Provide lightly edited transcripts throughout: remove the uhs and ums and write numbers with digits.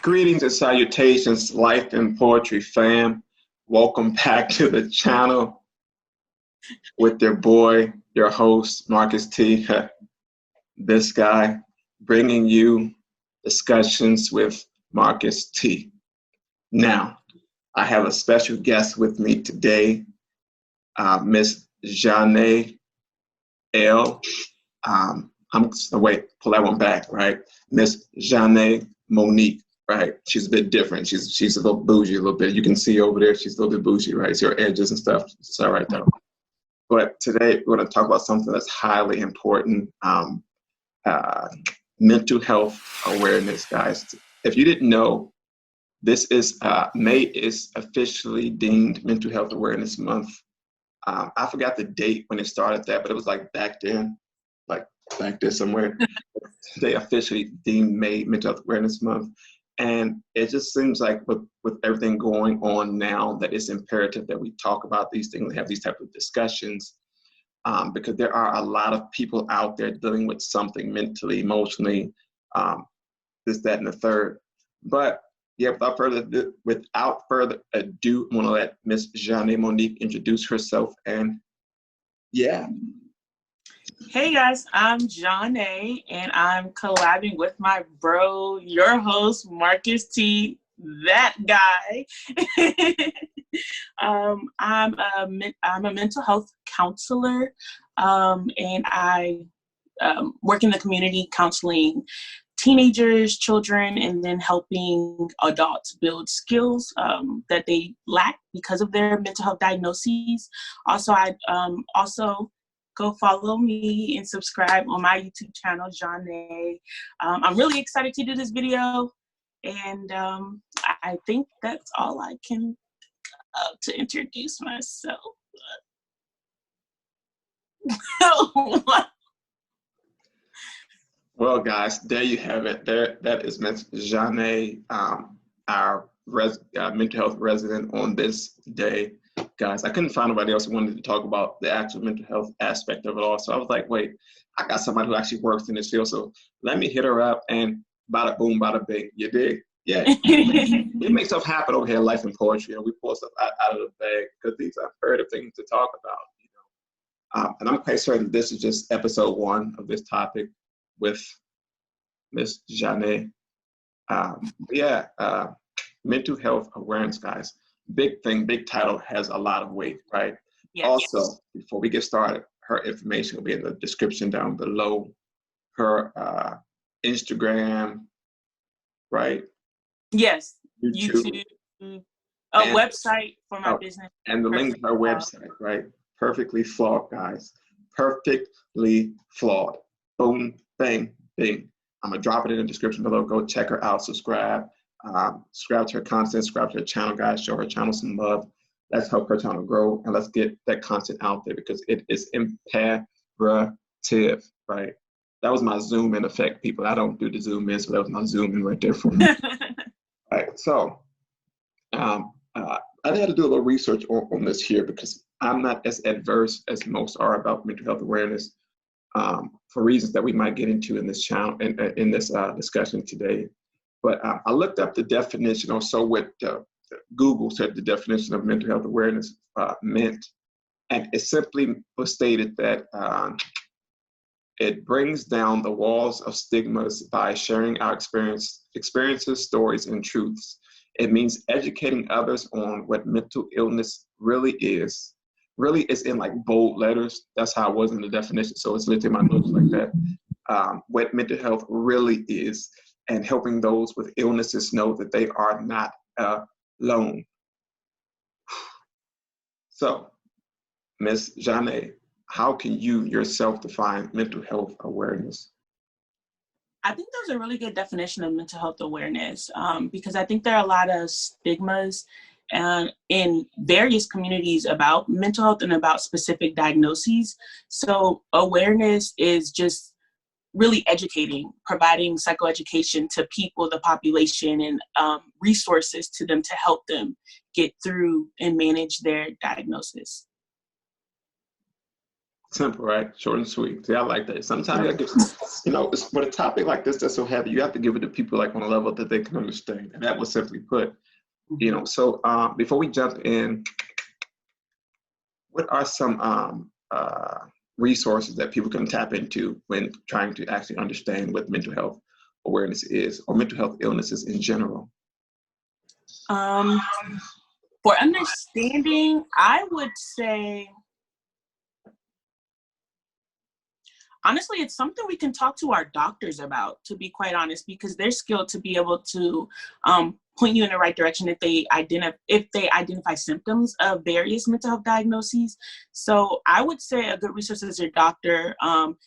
Greetings and salutations, Life and Poetry fam. Welcome back to the channel with your boy, your host, Marcus T. This guy, bringing you discussions with Marcus T. Now, I have a special guest with me today, Miss Johnee L. Pull that one back, right? Miss Johnee Monique. Right, she's a bit different. She's a little bougie, a little bit. You can see over there, she's a little bit bougie, right? See her edges and stuff. It's all right though. But today we're going to talk about something that's highly important: mental health awareness, guys. If you didn't know, this is May is officially deemed Mental Health Awareness Month. I forgot the date when it started that, but it was like back then, like back there somewhere. They officially deemed May Mental Health Awareness Month. And it just seems like with everything going on now that it's imperative that we talk about these things, have these type of discussions, because there are a lot of people out there dealing with something mentally, emotionally, this, that, and the third. But yeah, without further ado, I'm gonna let Miss Johnee Monique introduce herself. And yeah. Hey guys, I'm Johnee, and I'm collabing with my bro, your host, Marcus T, that guy. I'm a mental health counselor, and I work in the community counseling teenagers, children, and then helping adults build skills that they lack because of their mental health diagnoses. Also, I go follow me and subscribe on my YouTube channel, Johnee. I'm really excited to do this video, and I think that's all I can to introduce myself. Well, guys, there you have it. That is Ms. Johnee, our mental health resident on this day. Guys, I couldn't find anybody else who wanted to talk about the actual mental health aspect of it all. So I was like, wait, I got somebody who actually works in this field. So let me hit her up, and bada boom, bada bing. You dig? Yeah. We make stuff happen over here in Life and Poetry, and we pull stuff out of the bag because these are imperative things to talk about. And I'm quite certain this is just episode 1 of this topic with Miss Johnee. Mental health awareness, guys. Big thing, big title, has a lot of weight, right? Yes. Also, before we get started, her information will be in the description down below. Her Instagram, right? Yes, YouTube. A website for my business. And the link to her website, right? Perfectly Flawed, guys. Perfectly Flawed. Boom, bang, bing. I'm going to drop it in the description below. Go check her out, subscribe. Subscribe to her content, subscribe to her channel, guys. Show her channel some love. Let's help her channel grow, and let's get that content out there because it is imperative, right? That was my zoom in effect, people. I don't do the zoom in, so that was my zoom in right there for me. Right. So I had to do a little research on this here because I'm not as adverse as most are about mental health awareness for reasons that we might get into in this channel in this discussion today. But I looked up the definition, or so what Google said the definition of mental health awareness meant. And it simply was stated that it brings down the walls of stigmas by sharing our experiences, stories, and truths. It means educating others on what mental illness really is. Really is in like bold letters. That's how it was in the definition. So it's literally my notes like that. What mental health really is, and helping those with illnesses know that they are not alone. So, Ms. Johnee, how can you yourself define mental health awareness? I think there's a really good definition of mental health awareness because I think there are a lot of stigmas in various communities about mental health and about specific diagnoses. So awareness is just really educating, providing psychoeducation to people, the population, and resources to them to help them get through and manage their diagnosis. Simple, right? Short and sweet. See, I like that. Sometimes you gotta give, it's, with a topic like this that's so heavy, you have to give it to people like on a level that they can understand. And that was simply put, So before we jump in, what are some resources that people can tap into when trying to actually understand what mental health awareness is, or mental health illnesses in general? For understanding, I would say, honestly, it's something we can talk to our doctors about, to be quite honest, because they're skilled to be able to point you in the right direction if they identify symptoms of various mental health diagnoses. So I would say a good resource is your doctor.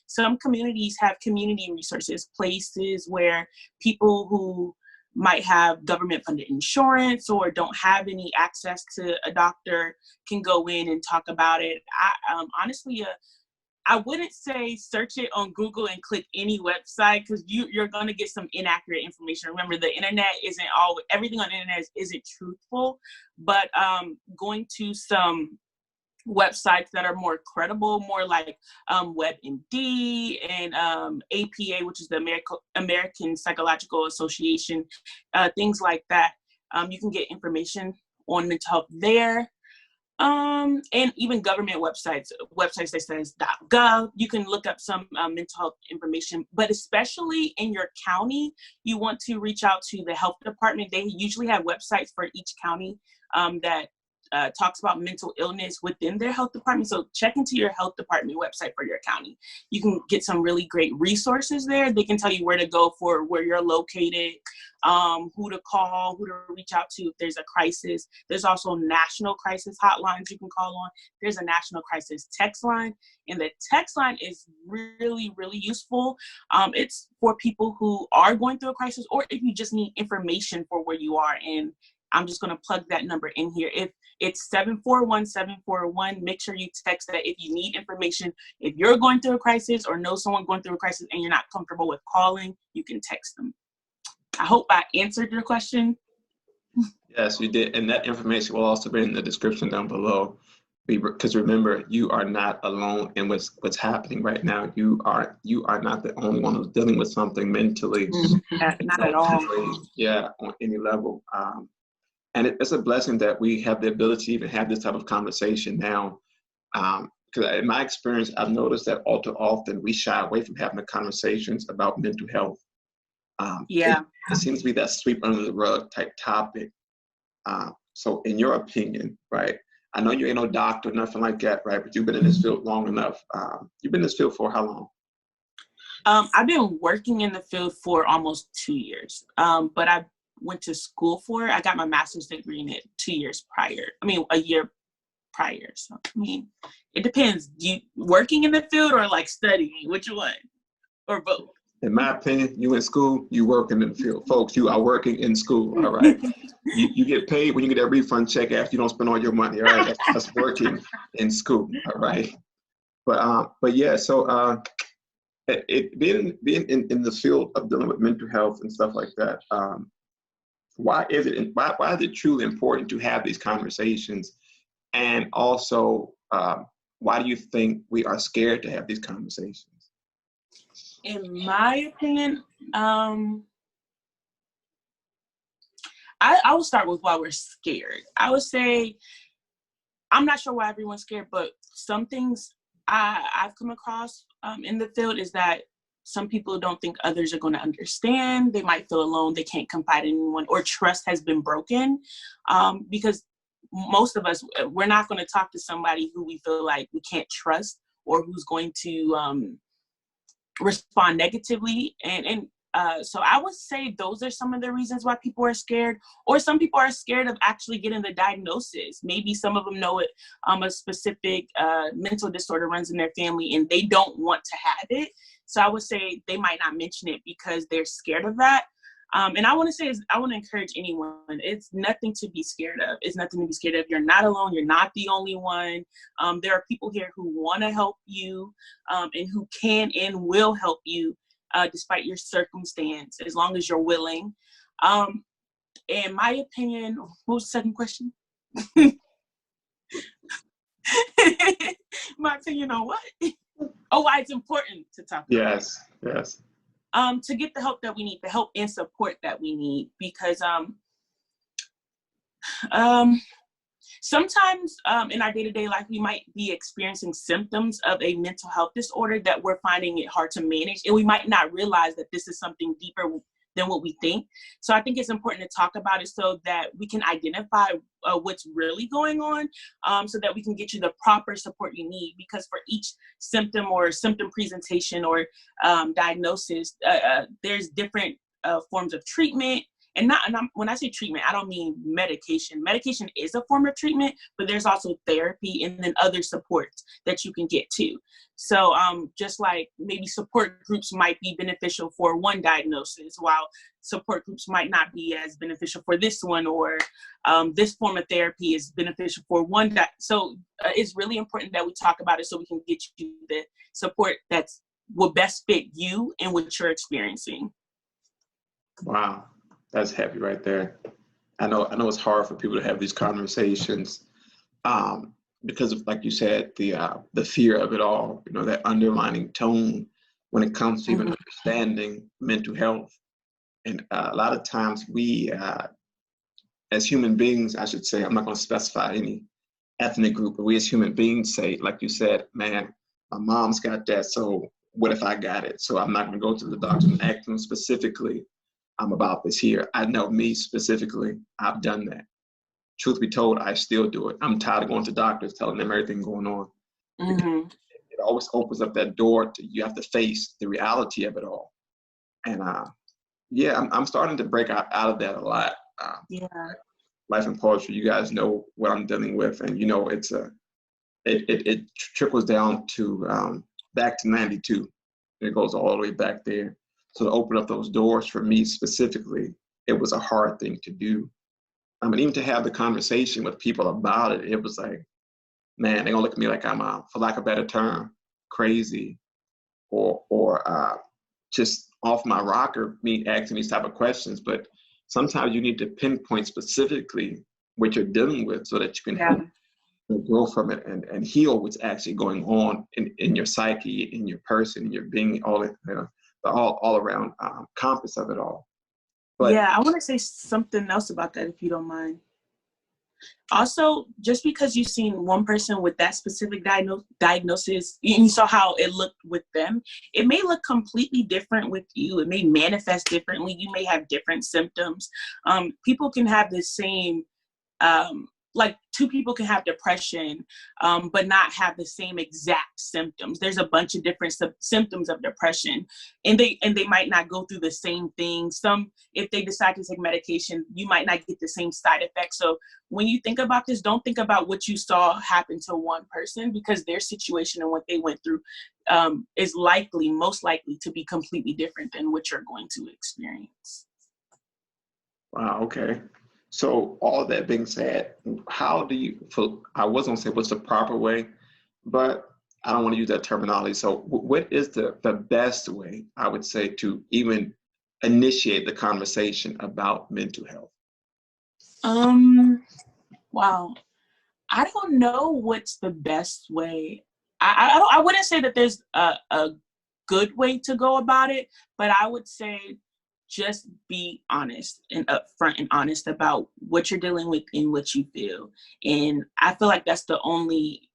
Some communities have community resources, places where people who might have government-funded insurance or don't have any access to a doctor can go in and talk about it. Honestly, I wouldn't say search it on Google and click any website, because you're going to get some inaccurate information. Remember, the internet isn't all, everything on the internet isn't truthful, but going to some websites that are more credible, more like WebMD and APA, which is the American Psychological Association, things like that. You can get information on mental health there. And even government websites that says .gov, you can look up some mental health information, but especially in your county, you want to reach out to the health department. They usually have websites for each county that talks about mental illness within their health department. So check into your health department website for your county. You can get some really great resources there. They can tell you where to go for where you're located, who to call, who to reach out to if there's a crisis. There's also national crisis hotlines you can call on. There's a national crisis text line, and the text line is really, really useful. It's for people who are going through a crisis, or if you just need information for where you are. And I'm just going to plug that number in here. If it's 741-741, make sure you text that if you need information. If you're going through a crisis or know someone going through a crisis and you're not comfortable with calling, you can text them. I hope I answered your question. Yes, you did. And that information will also be in the description down below. Because remember, you are not alone in what's happening right now. You are not the only one who's dealing with something mentally. Not at all. Yeah, on any level. And it's a blessing that we have the ability to even have this type of conversation now. Because in my experience, I've noticed that all too often we shy away from having the conversations about mental health. It seems to be that sweep under the rug type topic. So in your opinion, right, I know you ain't no doctor, nothing like that, right, but you've been in this field long enough. You've been in this field for how long? I've been working in the field for almost 2 years, but I went to school for it. I got my master's degree in it 2 years prior. A year prior. So, it depends. You working in the field or like studying? Which one? Or both? In my opinion, you in school, you working in the field. Folks, you are working in school, all right? you get paid when you get that refund check after you don't spend all your money, all right? That's working in school, all right? But yeah, so being in the field of dealing with mental health and stuff like that, why is it truly important to have these conversations? And also, why do you think we are scared to have these conversations? In my opinion, I will start with why we're scared. I would say, I'm not sure why everyone's scared, but some things I've come across in the field is that some people don't think others are going to understand. They might feel alone. They can't confide in anyone, or trust has been broken, because most of us, we're not going to talk to somebody who we feel like we can't trust, or who's going to respond negatively. So I would say those are some of the reasons why people are scared, or some people are scared of actually getting the diagnosis. Maybe some of them know it, a specific mental disorder runs in their family and they don't want to have it. So I would say they might not mention it because they're scared of that. And I want to encourage anyone, it's nothing to be scared of. It's nothing to be scared of. You're not alone. You're not the only one. There are people here who want to help you, and who can and will help you, despite your circumstance, as long as you're willing. In my opinion, what was the second question? My opinion on what? Oh, why it's important to talk about. Yes, yes. To get the help that we need, the help and support that we need, because sometimes in our day-to-day life, we might be experiencing symptoms of a mental health disorder that we're finding it hard to manage, and we might not realize that this is something deeper than what we think. So I think it's important to talk about it so that we can identify what's really going on, so that we can get you the proper support you need. Because for each symptom or symptom presentation or diagnosis, there's different forms of treatment. And when I say treatment, I don't mean medication. Medication is a form of treatment, but there's also therapy and then other supports that you can get too. So just like maybe support groups might be beneficial for one diagnosis, while support groups might not be as beneficial for this one, or this form of therapy is beneficial for one. So it's really important that we talk about it so we can get you the support that's will best fit you and what you're experiencing. Wow. That's heavy right there. I know it's hard for people to have these conversations because of, like you said, the fear of it all, that underlining tone when it comes to even understanding mental health. And a lot of times we, as human beings, I should say, I'm not going to specify any ethnic group, but we as human beings say, like you said, man, my mom's got that, so what if I got it? So I'm not going to go to the doctor and ask them specifically about this here. I know me specifically, I've done that. Truth be told, I still do it. I'm tired of going to doctors, telling them everything going on. Mm-hmm. It always opens up that door to you have to face the reality of it all. And I'm starting to break out of that a lot. Yeah. Life and poetry, you guys know what I'm dealing with, and it trickles down to back to '92. It goes all the way back there. So to open up those doors for me specifically, it was a hard thing to do. And even to have the conversation with people about it, it was like, man, they're gonna look at me like I'm, for lack of a better term, crazy, or just off my rocker, me asking these type of questions. But sometimes you need to pinpoint specifically what you're dealing with so that you can help grow from it and heal what's actually going on in your psyche, in your person, in your being, all around compass of it all. But yeah, I want to say something else about that, if you don't mind. Also, just because you've seen one person with that specific diagnosis, and you saw how it looked with them, it may look completely different with you. It may manifest differently. You may have different symptoms. People can have the same, like two people can have depression, but not have the same exact symptoms. There's a bunch of different symptoms of depression, and they might not go through the same thing. Some, if they decide to take medication, you might not get the same side effects. So when you think about this, don't think about what you saw happen to one person, because their situation and what they went through is most likely to be completely different than what you're going to experience. wow, okay. So all of that being said, how do you, I was gonna say what's the proper way, but I don't want to use that terminology. So what is the best way, I would say, to even initiate the conversation about mental health? Wow. I don't know what's the best way. I wouldn't say that there's a good way to go about it, but I would say just be honest and upfront and honest about what you're dealing with and what you feel. And I feel like that's the only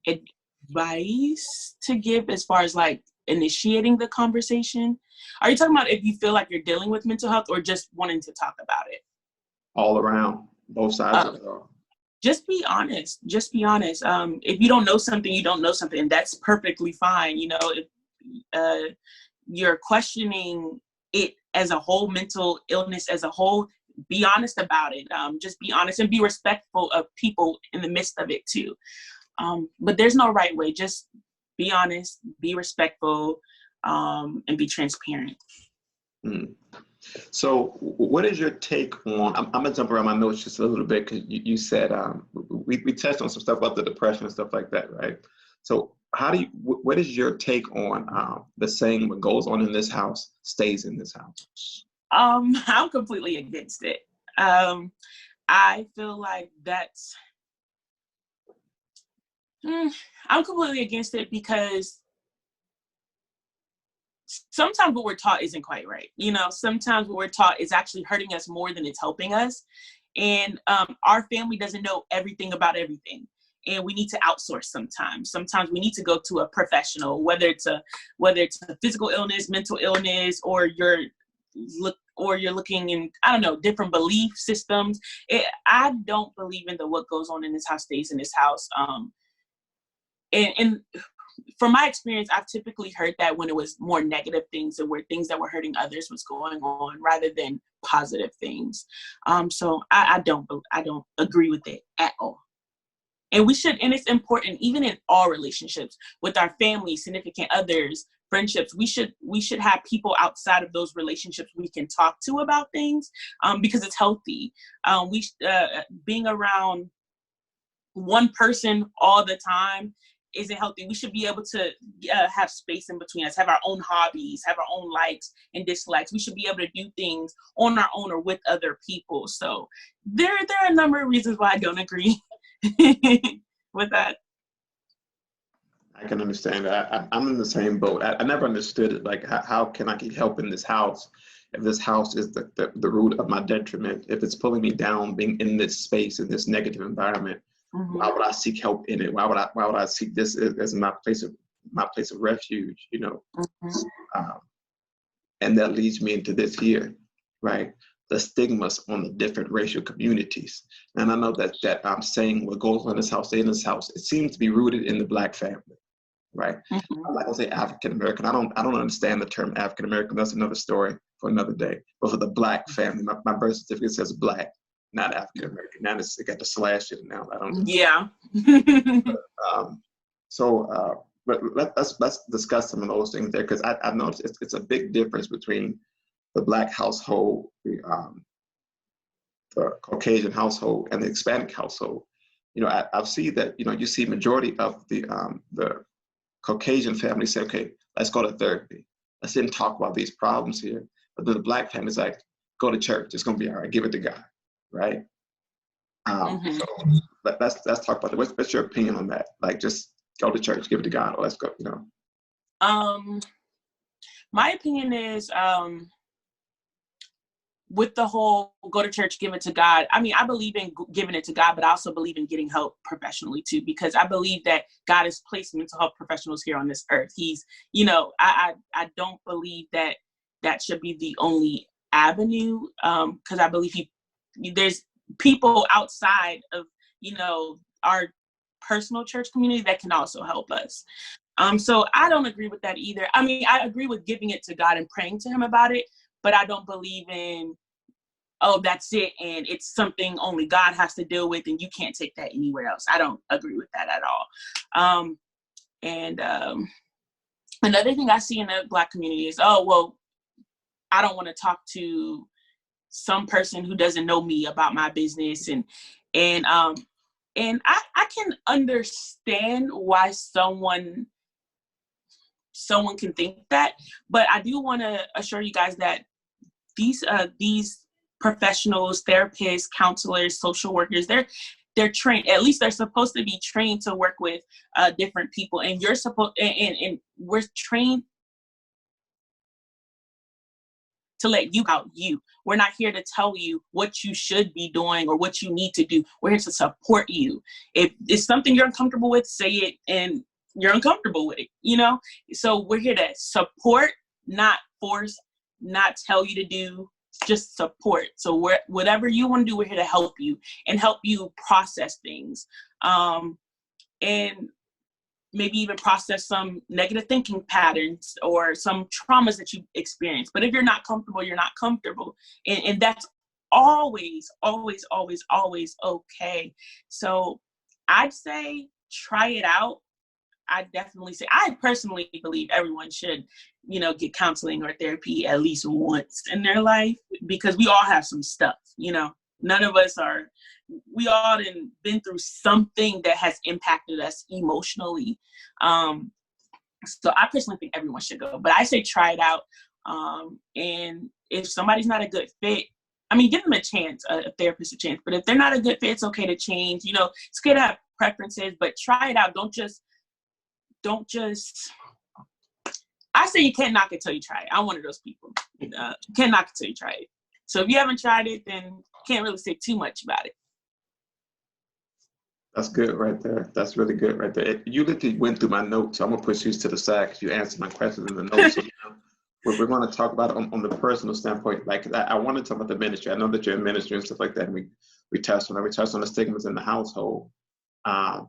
advice to give as far as like initiating the conversation. Are you talking about if you feel like you're dealing with mental health, or just wanting to talk about it? All around, both sides of it all. Just be honest. Just be honest. If you don't know something, you don't know something, and that's perfectly fine. If you're questioning it as a whole, mental illness as a whole, be honest about it. Just be honest and be respectful of people in the midst of it too. But there's no right way. Just be honest, be respectful, and be transparent. Mm. So what is your take on, I'm going to jump around my notes just a little bit, because you said, we touched on some stuff about the depression and stuff like that, right? So what is your take on the saying, what goes on in this house stays in this house? I'm completely against it. I feel like that's I'm completely against it because sometimes what we're taught isn't quite right. Sometimes what we're taught is actually hurting us more than it's helping us. And our family doesn't know everything about everything. And we need to outsource sometimes. Sometimes we need to go to a professional, whether it's a physical illness, mental illness, or you're looking in, I don't know, different belief systems. I don't believe in the what goes on in this house stays in this house. And from my experience, I've typically heard that when it was more negative things and where things that were hurting others was going on rather than positive things. So I don't agree with it at all. And and it's important, even in all relationships with our family, significant others, friendships, we should have people outside of those relationships we can talk to about things, because it's healthy. Being around one person all the time isn't healthy. We should be able to have space in between us, have our own hobbies, have our own likes and dislikes. We should be able to do things on our own or with other people. So there are a number of reasons why I don't agree with that. I can understand that. I'm in the same boat. I never understood it. Like, how can I get help in this house if this house is the root of my detriment? If it's pulling me down, being in this space, in this negative environment, why would I seek help in it? Why would I seek this as my place of refuge? And that leads me into this here, right? The stigmas on the different racial communities. And I know that I'm saying what goes on in this house, stay in this house, it seems to be rooted in the Black family, right? I'm not gonna say African American. I don't understand the term African American. That's another story for another day. But for the Black family, my birth certificate says Black, not African American. Now it got the slash in it now. I don't. Yeah. But let's discuss some of those things there, because I've noticed it's a big difference between the Black household, the Caucasian household, and the Hispanic household. I've seen that. You see majority of the Caucasian family say, okay, let's go to therapy. Let's then talk about these problems here. But then the Black family's like, go to church. It's gonna be all right. Give it to God, right? So let's talk about that. What's your opinion on that? Like, just go to church, give it to God, or let's go. My opinion is, with the whole go to church, give it to God. I mean, I believe in giving it to God, but I also believe in getting help professionally too, because I believe that God has placed mental health professionals here on this earth. He's, I don't believe that should be the only avenue, because I believe there's people outside of, our personal church community that can also help us. So I don't agree with that either. I mean, I agree with giving it to God and praying to him about it, but I don't believe in, oh, that's it, and it's something only God has to deal with, and you can't take that anywhere else. I don't agree with that at all. Another thing I see in the Black community is, oh, well, I don't want to talk to some person who doesn't know me about my business, and I can understand why someone can think that, but I do want to assure you guys that these professionals, therapists, counselors, social workers, they're trained. At least they're supposed to be trained to work with different people, and you're supposed and we're trained to let you out you. We're not here to tell you what you should be doing or what you need to do. We're here to support you. If it's something you're uncomfortable with, say it, and you're uncomfortable with it, So we're here to support, not force, not tell you to do, just support. So whatever you want to do, we're here to help you and help you process things. And maybe even process some negative thinking patterns or some traumas that you experienced. But if you're not comfortable, you're not comfortable. And that's always, always, always, always okay. So I'd say try it out. I definitely say, I personally believe everyone should, get counseling or therapy at least once in their life, because we all have some stuff, none of us we all been through something that has impacted us emotionally. So I personally think everyone should go, but I say try it out. And if somebody's not a good fit, I mean, give them a chance, a therapist a chance, but if they're not a good fit, it's okay to change. It's okay to have preferences, but try it out. Don't just, I say you can't knock it till you try it. I'm one of those people. You can't knock it till you try it. So if you haven't tried it, then you can't really say too much about it. That's good right there. That's really good right there. You literally went through my notes, so I'm gonna push you to the side because you answered my questions in the notes. So, we're going to talk about it on the personal standpoint. Like I want to talk about the ministry. I know that you're in ministry and stuff like that. And we touched on that. We touched on the stigmas in the household. But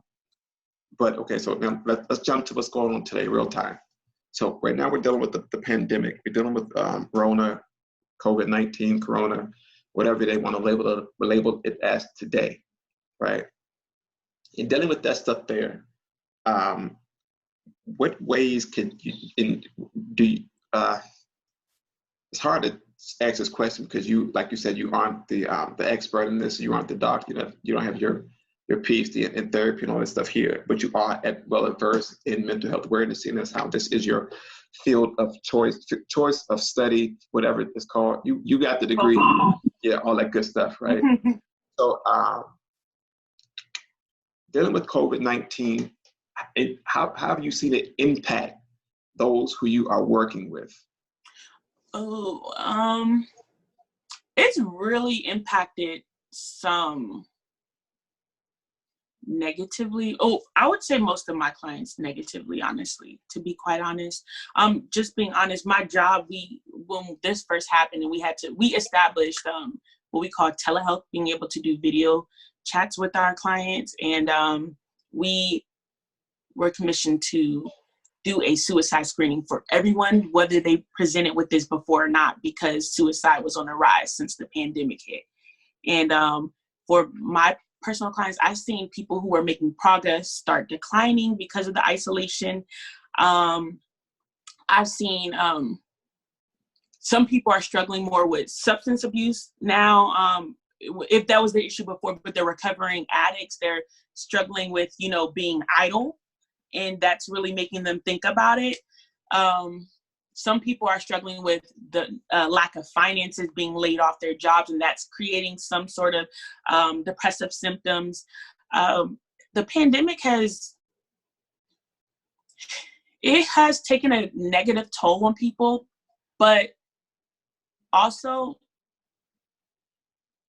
okay, so let's jump to what's going on today, real time. So right now we're dealing with the pandemic. We're dealing with Rona, COVID-19, Corona, whatever they want to label it as today, right? In dealing with that stuff there, what ways can you it's hard to ask this question because you, like you said, you aren't the expert in this. You aren't the doctor. You don't have your PhD in therapy and all this stuff here, but you are well versed in mental health awareness, and that's how this is your field of choice of study, whatever it's called. You got the degree, yeah, all that good stuff, right? So dealing with COVID-19, how have you seen it impact those who you are working with? It's really impacted some negatively. I would say most of my clients negatively, honestly, to be quite honest. Just being honest, my job, when this first happened and we established what we call telehealth, being able to do video chats with our clients, and we were commissioned to do a suicide screening for everyone, whether they presented with this before or not, because suicide was on the rise since the pandemic hit. And for my personal clients, I've seen people who are making progress start declining because of the isolation. I've seen some people are struggling more with substance abuse now. If that was the issue before, but they're recovering addicts, they're struggling with, being idle. And that's really making them think about it. Some people are struggling with the lack of finances, being laid off their jobs, and that's creating some sort of depressive symptoms. The pandemic has taken a negative toll on people, but also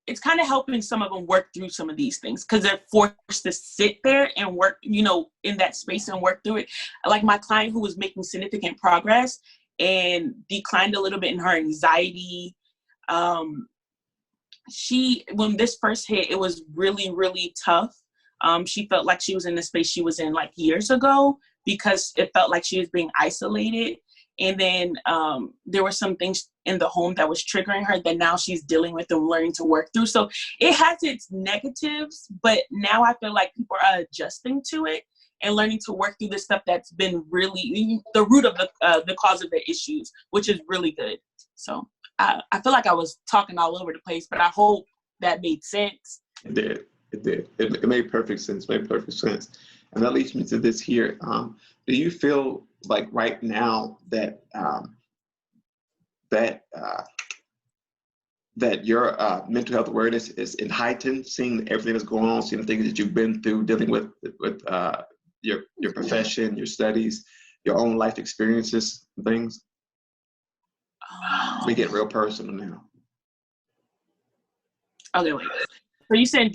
it's kind of helping some of them work through some of these things because they're forced to sit there and work, in that space and work through it. Like my client who was making significant progress and declined a little bit in her anxiety. When this first hit, it was really, really tough. She felt like she was in the space she was in like years ago because it felt like she was being isolated. And then there were some things in the home that was triggering her that now she's dealing with and learning to work through. So it has its negatives, but now I feel like people are adjusting to it and learning to work through the stuff that's been really the root of the cause of the issues, which is really good. So I feel like I was talking all over the place, but I hope that made sense. It did. It made perfect sense. And that leads me to this here. Do you feel like right now that that your mental health awareness is in heightened, seeing everything that's going on, seeing the things that you've been through, dealing with your profession, your studies, your own life experiences, things? We get real personal now. Okay, wait. So you said,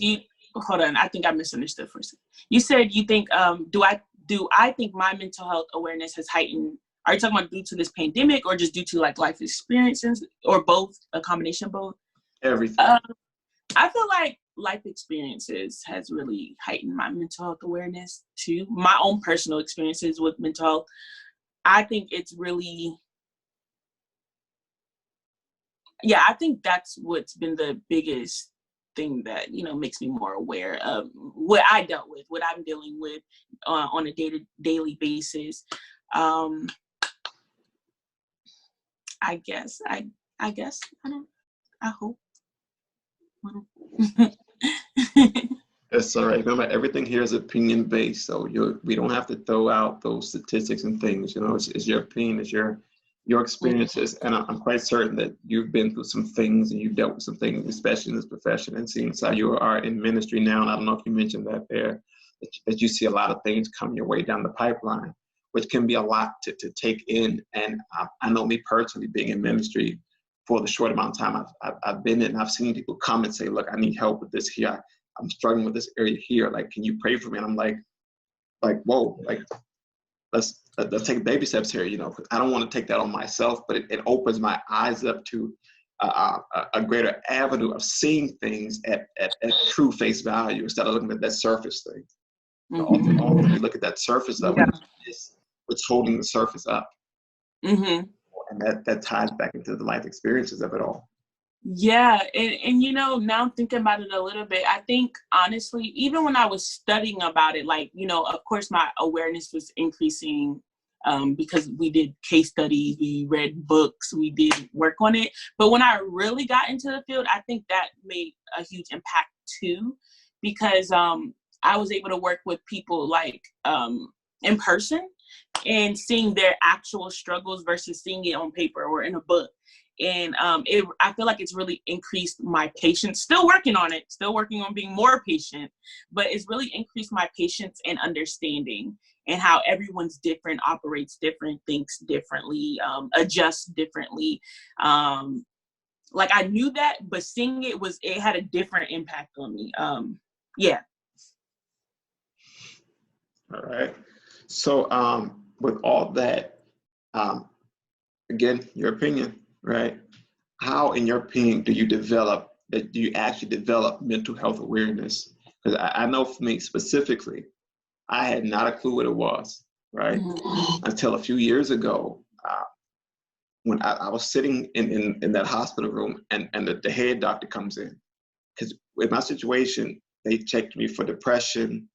hold on, I think I misunderstood for a second. You said you think, do I think my mental health awareness has heightened? Are you talking about due to this pandemic or just due to like life experiences or both, a combination of both? Everything. I feel like life experiences has really heightened my mental health awareness too. My own personal experiences with mental health. I think it's really, I think that's what's been the biggest thing that, makes me more aware of what I dealt with, what I'm dealing with on a daily basis. I guess. I hope. That's all right. Remember, everything here is opinion based, so we don't have to throw out those statistics and things. It's your opinion, it's your experiences, and I'm quite certain that you've been through some things and you've dealt with some things, especially in this profession, and seeing how you are in ministry now. And I don't know if you mentioned that there, that you see a lot of things come your way down the pipeline, which can be a lot to take in. And I know me personally, being in ministry for the short amount of time I've been in, I've seen people come and say, look, I need help with this here. I'm struggling with this area here. Like, can you pray for me? And I'm like, whoa, like, let's take baby steps here, you know, because I don't want to take that on myself, but it opens my eyes up to a greater avenue of seeing things at true face value instead of looking at that surface thing. Mm-hmm. Often we look at that surface of it, what's holding the surface up. Mm-hmm. And that ties back into the life experiences of it all. Yeah, and you know, now thinking about it a little bit, I think honestly, even when I was studying about it, like, you know, of course my awareness was increasing because we did case studies, we read books, we did work on it. But when I really got into the field, I think that made a huge impact too, because I was able to work with people like in person and seeing their actual struggles versus seeing it on paper or in a book. And I feel like it's really increased my patience, still working on it, still working on being more patient, but it's really increased my patience and understanding and how everyone's different, operates different, thinks differently, adjusts differently. Like I knew that, but seeing it had a different impact on me. Yeah. All right. So with all that, again, your opinion, right? How, in your opinion, do you actually develop mental health awareness? Because I know for me specifically, I had not a clue what it was, right? Mm-hmm. Until a few years ago, when I was sitting in that hospital room and the head doctor comes in. Because with my situation, they checked me for depression,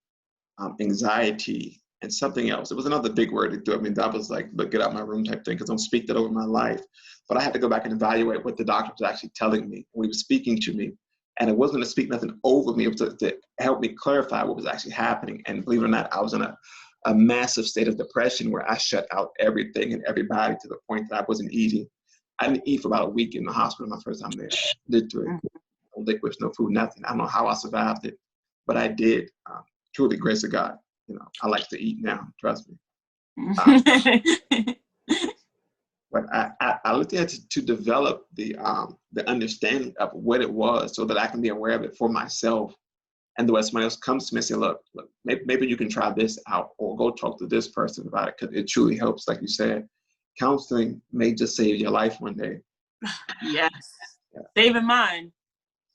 anxiety, and something else. It was another big word to do. I mean, that was like, look, get out my room type thing, because don't speak that over my life. But I had to go back and evaluate what the doctor was actually telling me when he was speaking to me. And it wasn't to speak nothing over me, it was to help me clarify what was actually happening. And believe it or not, I was in a massive state of depression where I shut out everything and everybody to the point that I wasn't eating. I didn't eat for about a week in the hospital my first time there. Literally. No liquids, no food, nothing. I don't know how I survived it, but I did. Truly, grace of God. You know, I like to eat now. Trust me. But I looked at it to develop the understanding of what it was, so that I can be aware of it for myself. And the way somebody else comes to me and say, look, maybe you can try this out, or go talk to this person about it, because it truly helps. Like you said, counseling may just save your life one day. Yes, yeah. Saving mine.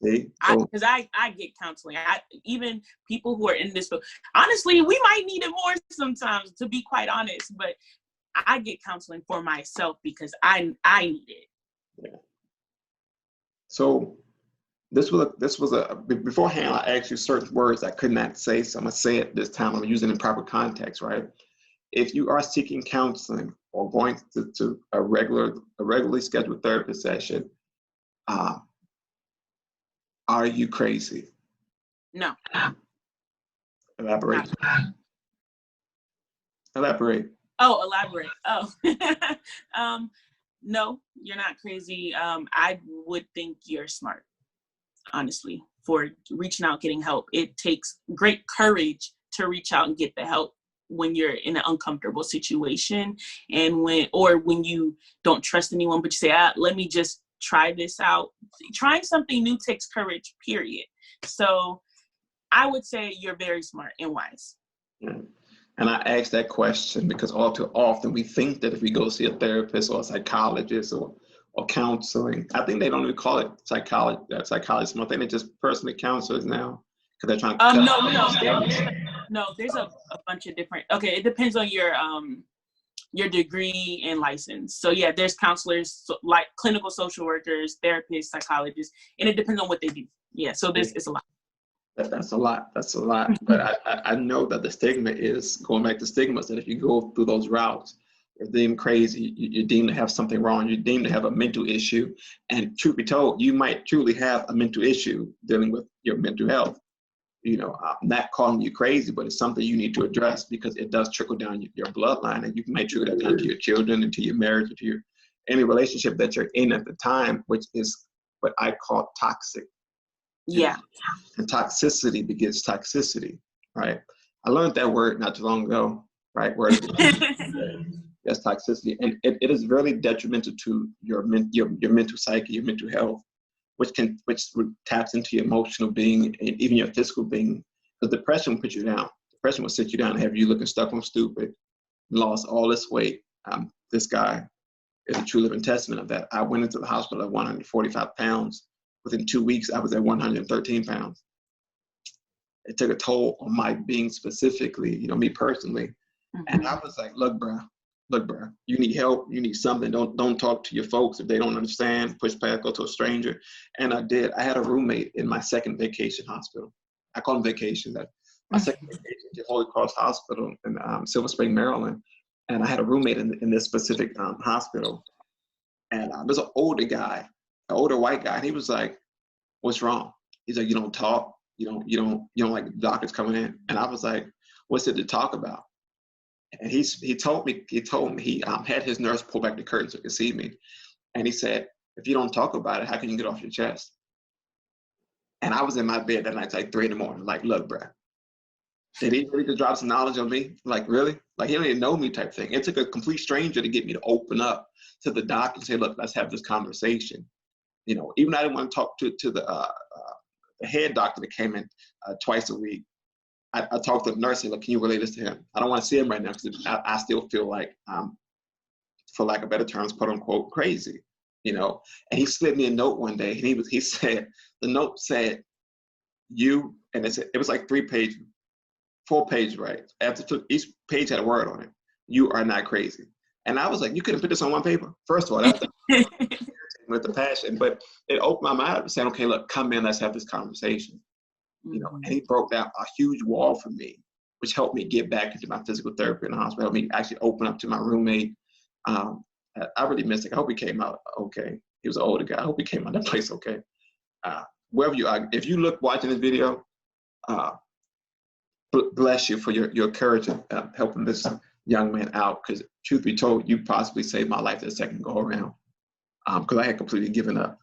See? Because I get counseling. Even people who are in this field, honestly, we might need it more sometimes, to be quite honest. But I get counseling for myself because I need it. Yeah. So this was a beforehand. I asked you certain words I could not say, so I'm gonna say it this time. I'm using it in proper context, right? If you are seeking counseling or going to a regularly scheduled therapy session, are you crazy? No. Elaborate. Elaborate. Oh, elaborate. Oh, no, you're not crazy. I would think you're smart, honestly, for reaching out, getting help. It takes great courage to reach out and get the help when you're in an uncomfortable situation, and when you don't trust anyone, but you say, let me just try this out. Trying something new takes courage, period. So I would say you're very smart and wise. Yeah. And I ask that question because all too often we think that if we go see a therapist or a psychologist or counseling, I think they don't even call it psychologists. I think they're just personal counselors now, because they're trying to there's a bunch of different. Okay, it depends on your degree and license. So yeah, there's counselors, like clinical social workers, therapists, psychologists, and it depends on what they do. Yeah, so it's a lot. That's a lot. But I know that the stigma is, going back to stigmas, that if you go through those routes, you're deemed crazy, you're deemed to have something wrong, you're deemed to have a mental issue. And truth be told, you might truly have a mental issue dealing with your mental health. You know, I'm not calling you crazy, but it's something you need to address, because it does trickle down your bloodline, and you might trickle that down to your children, and to your marriage, or to any relationship that you're in at the time, which is what I call toxic. Yeah. And toxicity begets toxicity, right? I learned that word not too long ago, right? Word of that's toxicity, and it is really detrimental to your mental psyche, your mental health, which taps into your emotional being and even your physical being. Because depression will put you down. Depression will sit you down and have you looking stuck on stupid, lost all this weight. This guy is a true living testament of that. I went into the hospital at 145 pounds. Within 2 weeks, I was at 113 pounds. It took a toll on my being specifically, you know, me personally. Mm-hmm. And I was like, look, bro, you need help. You need something. Don't talk to your folks if they don't understand. Push back, go to a stranger. And I did. I had a roommate in my second vacation hospital. I call them vacation. My second vacation to Holy Cross Hospital in Silver Spring, Maryland. And I had a roommate in this specific hospital. And there's an older guy, an older white guy. And he was like, what's wrong? He's like, you don't talk. You don't like doctors coming in. And I was like, what's it to talk about? And he told me he had his nurse pull back the curtain so he could see me. And he said, if you don't talk about it, how can you get off your chest? And I was in my bed that night, like 3 a.m, like, look, bro, did he really just drop some knowledge on me? Like, really? Like, he don't even know me type thing. It took a complete stranger to get me to open up to the doctor and say, look, let's have this conversation. You know, even I didn't want to talk to the head doctor that came in twice a week. I talked to the nurse and said, look, can you relay this to him? I don't want to see him right now because I still feel like, for lack of better terms, quote unquote, crazy, you know? And he slid me a note one day and he said, the note said, you, and it was like 4 pages, right? Each page had a word on it. You are not crazy. And I was like, you couldn't put this on one paper. First of all, that's with the passion, but it opened my mind up saying, okay, look, come in, let's have this conversation. You know, and he broke down a huge wall for me, which helped me get back into my physical therapy in the hospital, helped me actually open up to my roommate. I really missed it. I hope he came out okay. He was an older guy. I hope he came out of that place okay. Wherever you are, if you look watching this video, bless you for your courage in helping this young man out, because truth be told, you possibly saved my life that second go around, because I had completely given up.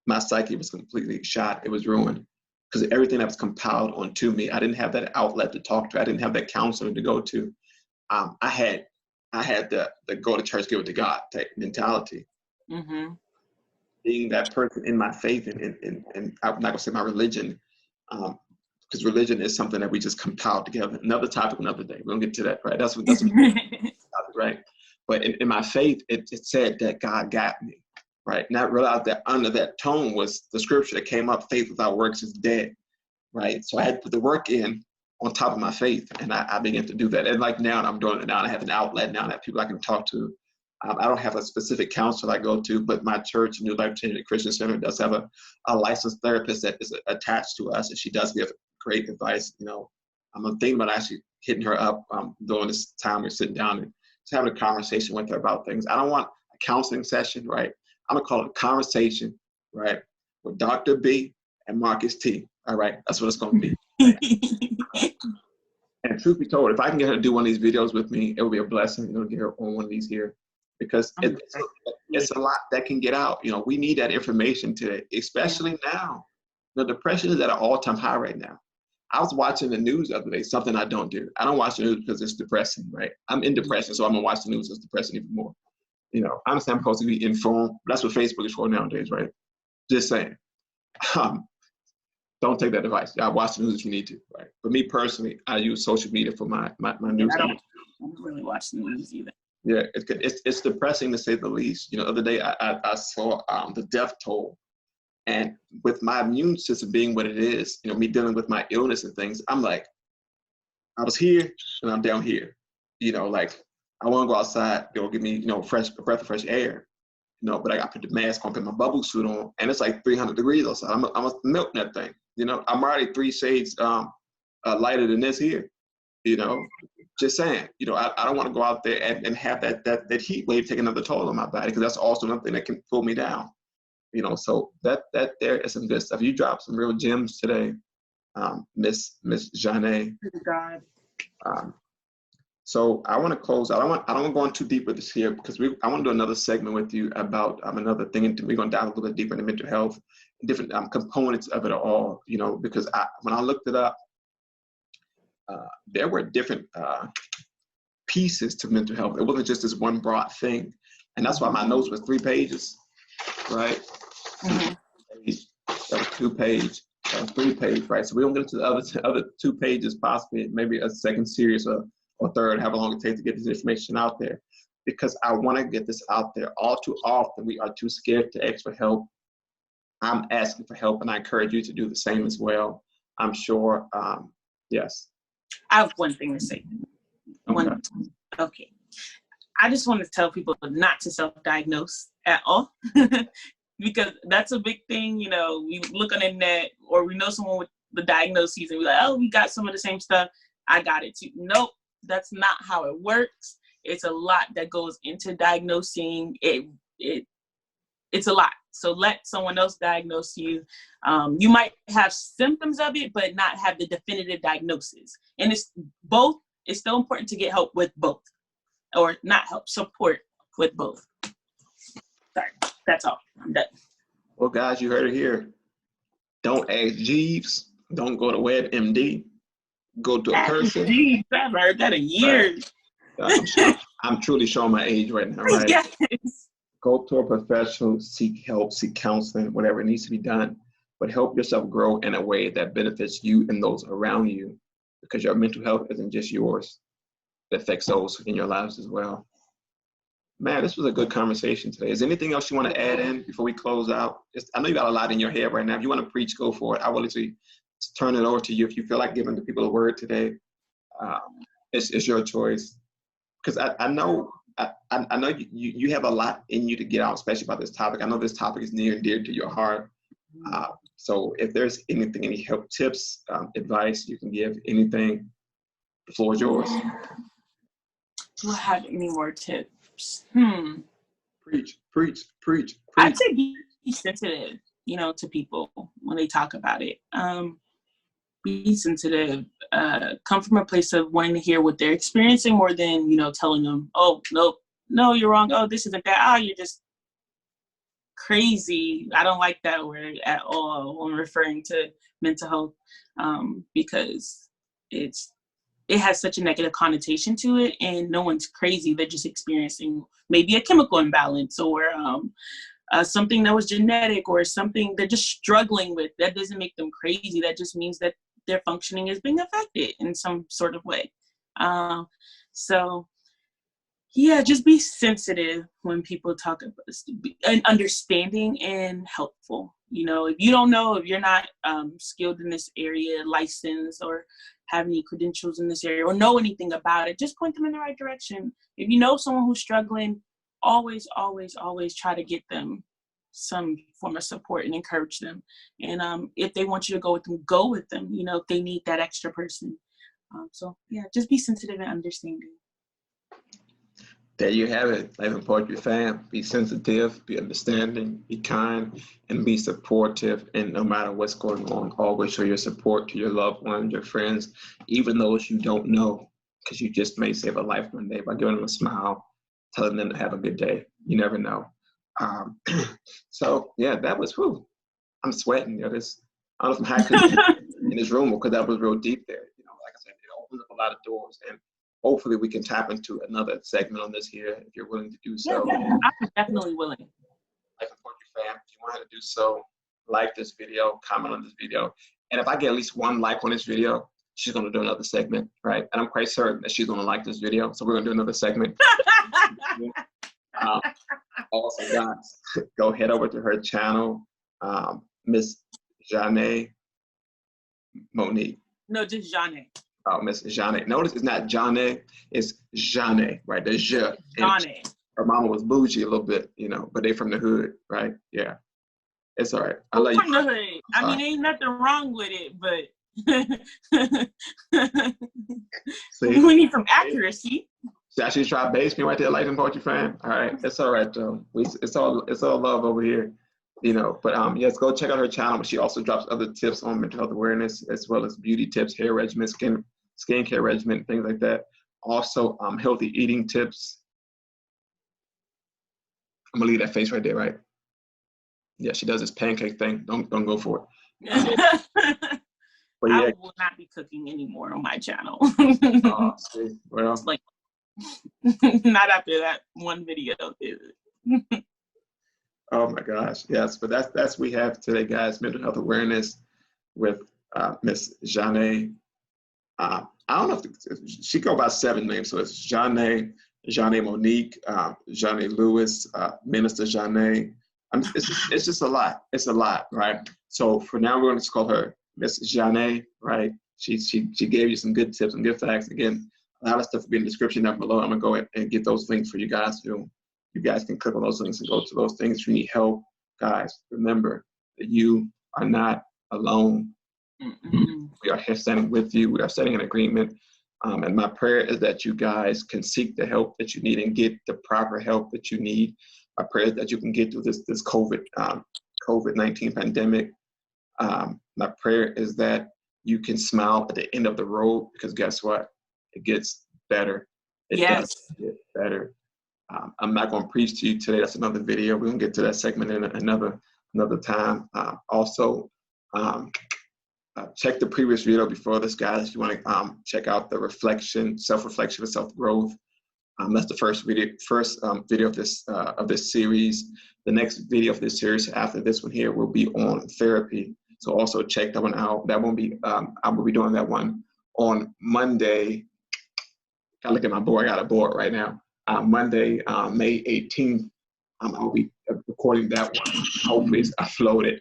My psyche was completely shot. It was ruined. Because everything that was compiled onto me, I didn't have that outlet to talk to. I didn't have that counselor to go to. I had the go to church, give it to God type mentality. Mm-hmm. Being that person in my faith and I'm not gonna say my religion, because religion is something that we just compiled together. Another topic, another day. We'll get to that, right? That's what topic, right? But in my faith, it said that God got me. Right. And I realized that under that tone was the scripture that came up, faith without works is dead. Right. So I had to put the work in on top of my faith. And I began to do that. And like now I'm doing it now. I have an outlet now. I have people I can talk to. I don't have a specific counselor I go to, but my church, New Life Changing Christian Center, does have a licensed therapist that is attached to us. And she does give great advice. You know, I'm thinking about actually hitting her up during this time we're sitting down and just having a conversation with her about things. I don't want a counseling session, right? I'm gonna call it a conversation, right, with Dr. B and Marcus T. All right, that's what it's gonna be. And truth be told, if I can get her to do one of these videos with me, it would be a blessing. You know, get her on one of these here, because it's a lot that can get out. You know, we need that information today, especially now. The depression is at an all-time high right now. I was watching the news the other day, something I don't do. I don't watch the news because it's depressing, right? I'm in depression, so I'm gonna watch the news. It's depressing even more. You know, I understand I'm supposed to be informed. That's what Facebook is for nowadays, right? Just saying. Don't take that advice. Yeah, watch the news if you need to, right? For me personally, I use social media for my news. I don't really watch the news either. Yeah, it's depressing to say the least. You know, the other day I saw the death toll, and with my immune system being what it is, you know, me dealing with my illness and things, I'm like, I was here and I'm down here. You know, like, I want to go outside, you know, give me, you know, a breath of fresh air, you know, but I got to put the mask on, put my bubble suit on, and it's like 300 degrees outside. I'm melting that thing, you know. I'm already 3 shades lighter than this here, you know. Just saying, you know, I don't want to go out there and have that heat wave take another toll on my body, because that's also another thing that can pull me down, you know. So that there is some good stuff. You dropped some real gems today, Miss Johnee. God. So I want to close out. I don't want to go in too deep with this here, because I want to do another segment with you about another thing. And we're going to dive a little bit deeper into mental health, different components of it all, you know, because when I looked it up, there were different pieces to mental health. It wasn't just this one broad thing. And that's why my notes was 3 pages, right? Mm-hmm. That was 2 page, that was 3 page, right? So we don't get into the other 2 pages, possibly maybe a second series or third, however long it takes to get this information out there. Because I want to get this out there. All too often, we are too scared to ask for help. I'm asking for help, and I encourage you to do the same as well. I'm sure, yes. I have one thing to say. Okay. I just want to tell people not to self-diagnose at all. Because that's a big thing. You know, we look on the net or we know someone with the diagnoses and we're like, oh, we got some of the same stuff. I got it too. Nope, that's not how it works. It's a lot that goes into diagnosing. It's a lot. So let someone else diagnose you. You might have symptoms of it, but not have the definitive diagnosis. And it's still important to get help with both, or not help, support with both. Sorry, that's all. I'm done. Well, guys, you heard it here. Don't ask Jeeves. Don't go to WebMD. Go to a person. Jeeves, I've heard that in years. I'm truly showing my age right now, right? Yes. Go to a professional, seek help, seek counseling, whatever needs to be done. But help yourself grow in a way that benefits you and those around you, because your mental health isn't just yours. It affects those in your lives as well. Man, this was a good conversation today. Is there anything else you want to add in before we close out? I know you got a lot in your head right now. If you want to preach, go for it. I will literally turn it over to you. If you feel like giving the people a word today, it's your choice. Because I know you have a lot in you to get out, especially about this topic. I know this topic is near and dear to your heart. So if there's anything, any help, tips, advice you can give, anything, the floor is yours. Do I have any more tips? Preach. I'd say be sensitive, to people when they talk about it. Be sensitive. Come from a place of wanting to hear what they're experiencing more than, telling them, oh, no, you're wrong. Oh, this isn't that. Oh, you're just crazy. I don't like that word at all when referring to mental health, because it has such a negative connotation to it, and no one's crazy. They're just experiencing maybe a chemical imbalance or something that was genetic or something they're just struggling with. That doesn't make them crazy. That just means that their functioning is being affected in some sort of way. So yeah, just be sensitive when people talk about this, and understanding and helpful. If you don't know, if you're not skilled in this area, licensed, or have any credentials in this area, or know anything about it, just point them in the right direction. If you know someone who's struggling, always try to get them some form of support and encourage them. And if they want you to go with them, go with them, if they need that extra person. So yeah, just be sensitive and understanding. There you have it, Life and Poetry fam. Be sensitive, be understanding, be kind, and be supportive. And no matter what's going on, always show your support to your loved ones, your friends, even those you don't know, because you just may save a life one day by giving them a smile, telling them to have a good day. You never know. So yeah, that was, I'm sweating. I don't know if I'm hacking in this room because that was real deep there. Like I said, it opens up a lot of doors, and hopefully we can tap into another segment on this here if you're willing to do so. Yeah, I'm definitely willing. Life and Poetry fam, if you want to do so, like this video, comment on this video. And if I get at least 1 like on this video, she's going to do another segment, right? And I'm quite certain that she's going to like this video. So we're going to do another segment. Also, guys, go head over to her channel, Miss Johnee Monique. No, just Johnee. Oh, Miss Johnee. Notice it's not Johnee, it's Johnee, right? There's Johnee. Her mama was bougie a little bit, but they from the hood, right? Yeah. It's all right. I love you. From the hood. I mean, ain't nothing wrong with it, but we need some accuracy. She actually tried to base me right there, Life and Poetry fan. All right. It's all right, though. It's all love over here. But yes, go check out her channel. But she also drops other tips on mental health awareness, as well as beauty tips, hair regimen, skincare regimen, things like that. Also, healthy eating tips. I'm gonna leave that face right there, right? Yeah, she does this pancake thing. Don't go for it. But I yeah, will not be cooking anymore on my channel. see, well, Like, not after that one video. oh my gosh, yes. But that's we have today, guys. Mental health awareness with Miss Johnee. I don't know if she go by 7 names, so it's Johnee, Johnee Monique, Johnee Lewis, Minister Johnee. It's just a lot. It's a lot, right? So for now, we're going to call her Miss Johnee, right? She gave you some good tips and good facts. Again, a lot of stuff will be in the description down below. I'm gonna go ahead and get those links for you guys. You guys can click on those links and go to those things. If you need help, guys, remember that you are not alone. We are here standing with you. We are setting an agreement. And my prayer is that you guys can seek the help that you need and get the proper help that you need. My prayer is that you can get through this COVID-19 pandemic. My prayer is that you can smile at the end of the road, because guess what? It gets better. It does get better. I'm not going to preach to you today. That's another video. We're going to get to that segment in another time. Also, check the previous video before this, guys. If you want to check out the self-reflection and self-growth. That's the first video of this series. The next video of this series after this one here will be on therapy. So also check that one out. That won't be. I will be doing that one on Monday. I look at my board. I got a board right now. Monday, May 18th. I'll be recording that one. Hopefully it's uploaded.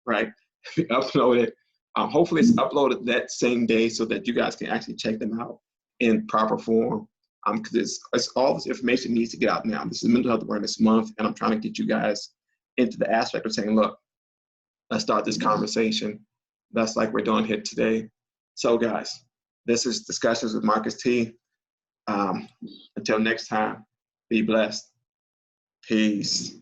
Right, uploaded. Hopefully it's uploaded that same day so that you guys can actually check them out in proper form. Because it's all this information needs to get out now. This is Mental Health Awareness Month, and I'm trying to get you guys into the aspect of saying, look, let's start this conversation. That's like we're doing here today. So guys, this is Discussions with Marcus T. Until next time, be blessed. Peace.